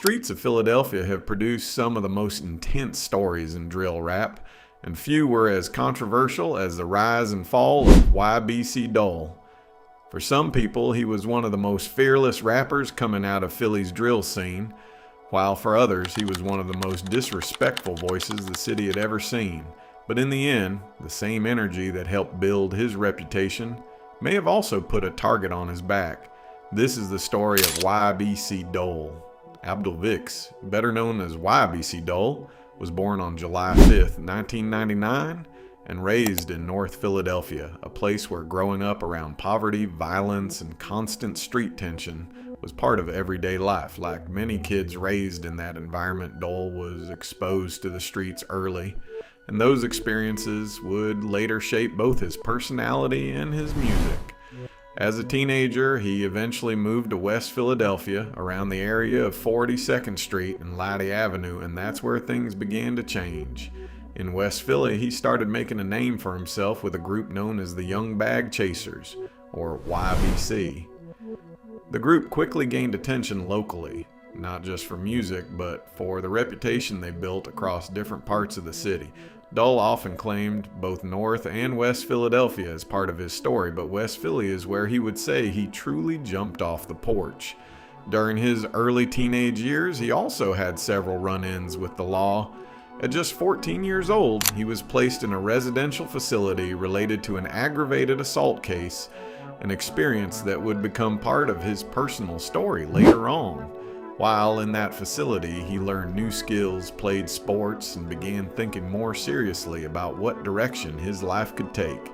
Streets of Philadelphia have produced some of the most intense stories in drill rap, and few were as controversial as the rise and fall of YBC Dul. For some people, he was one of the most fearless rappers coming out of Philly's drill scene, while for others, he was one of the most disrespectful voices the city had ever seen. But in the end, the same energy that helped build his reputation may have also put a target on his back. This is the story of YBC Dul. Abdul Vix, better known as YBC Dul, was born on July 5, 1999, and raised in North Philadelphia, a place where growing up around poverty, violence, and constant street tension was part of everyday life. Like many kids raised in that environment, Dul was exposed to the streets early, and those experiences would later shape both his personality and his music. As a teenager, he eventually moved to West Philadelphia around the area of 42nd Street and Leidy Avenue, and that's where things began to change. In West Philly, he started making a name for himself with a group known as the Young Bag Chasers, or YBC. The group quickly gained attention locally, not just for music, but for the reputation they built across different parts of the city. Dul often claimed both North and West Philadelphia as part of his story, but West Philly is where he would say he truly jumped off the porch. During his early teenage years, he also had several run-ins with the law. At just 14 years old, he was placed in a residential facility related to an aggravated assault case, an experience that would become part of his personal story later on. While in that facility, he learned new skills, played sports, and began thinking more seriously about what direction his life could take.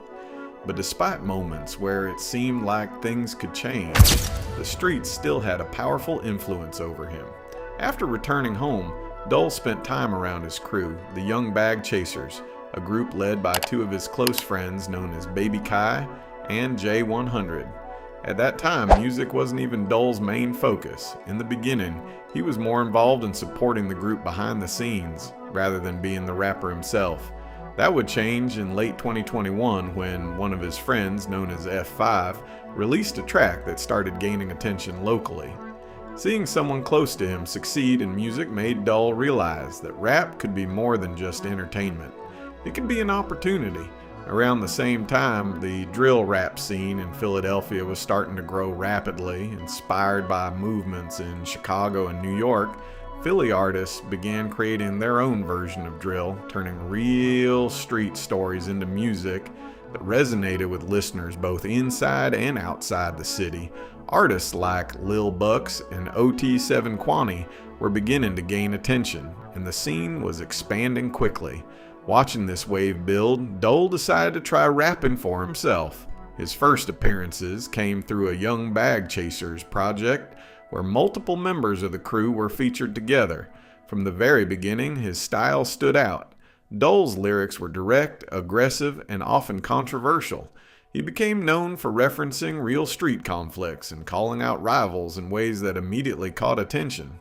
But despite moments where it seemed like things could change, the streets still had a powerful influence over him. After returning home, Dul spent time around his crew, the Young Bag Chasers, a group led by two of his close friends known as Baby Kai and J100. At that time, music wasn't even Dul's main focus. In the beginning, he was more involved in supporting the group behind the scenes, rather than being the rapper himself. That would change in late 2021 when one of his friends, known as F5, released a track that started gaining attention locally. Seeing someone close to him succeed in music made Dul realize that rap could be more than just entertainment. It could be an opportunity. Around the same time, the drill rap scene in Philadelphia was starting to grow rapidly. Inspired by movements in Chicago and New York, Philly artists began creating their own version of drill, turning real street stories into music that resonated with listeners both inside and outside the city. Artists like Lil Bucks and OT7 Quani were beginning to gain attention, and the scene was expanding quickly. Watching this wave build, Dul decided to try rapping for himself. His first appearances came through a Young Bag Chasers project where multiple members of the crew were featured together. From the very beginning, his style stood out. Dul's lyrics were direct, aggressive, and often controversial. He became known for referencing real street conflicts and calling out rivals in ways that immediately caught attention.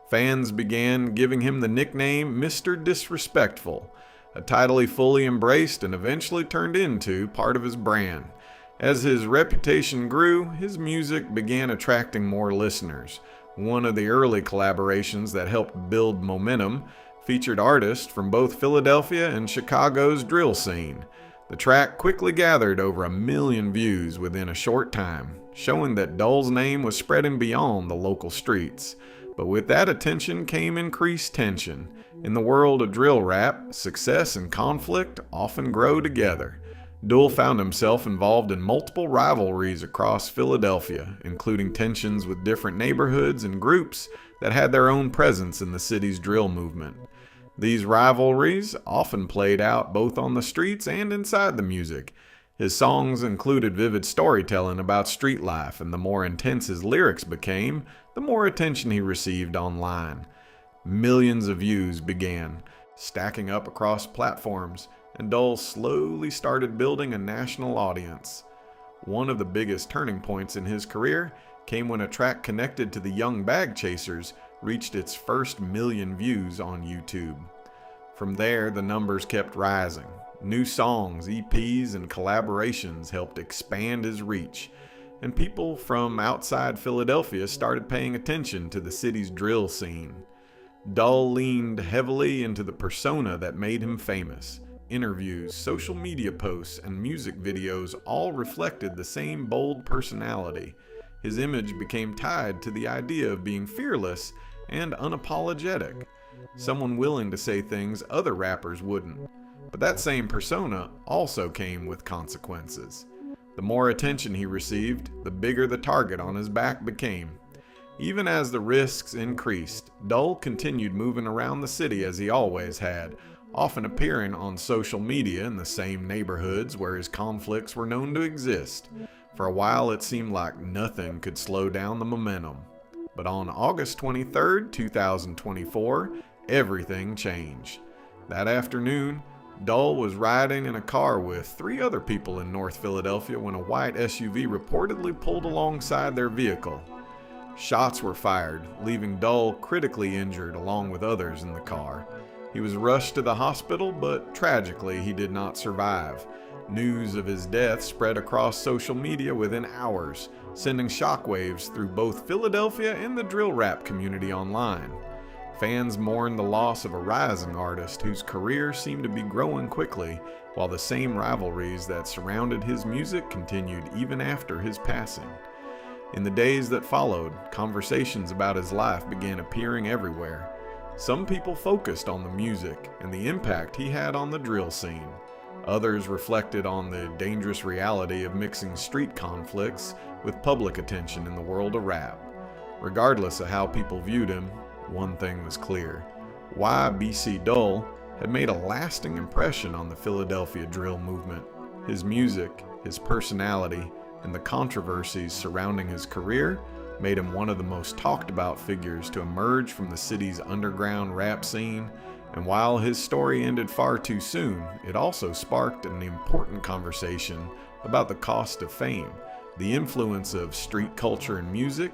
Fans began giving him the nickname Mr. Disrespectful, a title he fully embraced and eventually turned into part of his brand. As his reputation grew, his music began attracting more listeners. One of the early collaborations that helped build momentum featured artists from both Philadelphia and Chicago's drill scene. The track quickly gathered over 1 million views within a short time, showing that Dul's name was spreading beyond the local streets. But with that attention came increased tension. In the world of drill rap, success and conflict often grow together. Dul found himself involved in multiple rivalries across Philadelphia, including tensions with different neighborhoods and groups that had their own presence in the city's drill movement. These rivalries often played out both on the streets and inside the music. His songs included vivid storytelling about street life, and the more intense his lyrics became, the more attention he received online. Millions of views began stacking up across platforms, and Dul slowly started building a national audience. One of the biggest turning points in his career came when a track connected to the Young Bag Chasers reached its first 1 million views on YouTube. From there, the numbers kept rising. New songs, EPs, and collaborations helped expand his reach. and people from outside Philadelphia started paying attention to the city's drill scene. Dul leaned heavily into the persona that made him famous. Interviews, social media posts, and music videos all reflected the same bold personality. His image became tied to the idea of being fearless and unapologetic, someone willing to say things other rappers wouldn't. But that same persona also came with consequences. The more attention he received, the bigger the target on his back became. Even as the risks increased, Dul continued moving around the city as he always had, often appearing on social media in the same neighborhoods where his conflicts were known to exist. For a while, it seemed like nothing could slow down the momentum. But on August 23, 2024, everything changed. That afternoon, Dul was riding in a car with 3 other people in North Philadelphia when a white SUV reportedly pulled alongside their vehicle. Shots were fired, leaving Dul critically injured along with others in the car. He was rushed to the hospital, but tragically he did not survive. News of his death spread across social media within hours, sending shockwaves through both Philadelphia and the drill rap community online. Fans mourned the loss of a rising artist whose career seemed to be growing quickly, while the same rivalries that surrounded his music continued even after his passing. In the days that followed, conversations about his life began appearing everywhere. Some people focused on the music and the impact he had on the drill scene. Others reflected on the dangerous reality of mixing street conflicts with public attention in the world of rap. Regardless of how people viewed him, one thing was clear. YBC Dul had made a lasting impression on the Philadelphia drill movement. His music, his personality, and the controversies surrounding his career made him one of the most talked about figures to emerge from the city's underground rap scene. And while his story ended far too soon, it also sparked an important conversation about the cost of fame, the influence of street culture and music,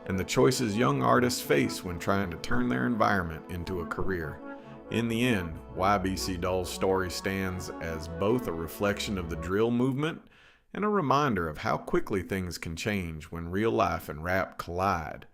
and the choices young artists face when trying to turn their environment into a career. In the end, YBC Dul's story stands as both a reflection of the drill movement and a reminder of how quickly things can change when real life and rap collide.